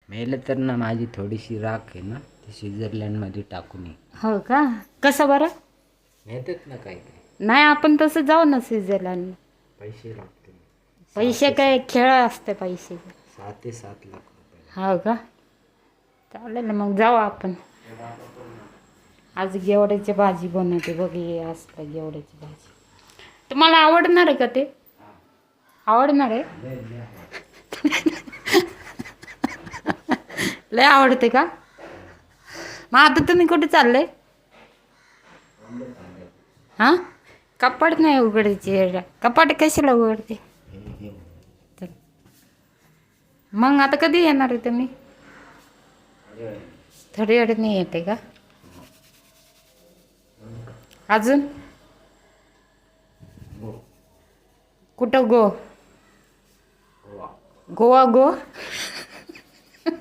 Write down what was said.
मेलं तर ना माझी थोडीशी राख आहे ना ती स्वित्झर्लंडमध्ये टाकून ये. हो का? कसं बरं? नेतात ना काही काही. नाही आपण तसं जाऊ ना स्वित्झर्लंड. पैसे लागतील. पैसे काय खेळ असते पैसे. 6 ते 7 लाख रुपये. हो का? चालेल ना मग जाऊ आपण. आज गेवड्याची भाजी बनवते बघ हे असतं गेवड्याची भाजी. तुम्हाला आवडणार आहे का ते? आवडणार आहे? लय आवडते का? मग आता तुम्ही कुठे चालले? हां कपाट नाही उघडायचे. कपाट कशाला उघडते? मग आता कधी येणार आहे तुम्ही? थोडी वेळ नाही येते का अजून? कुठं गो? गोवा गो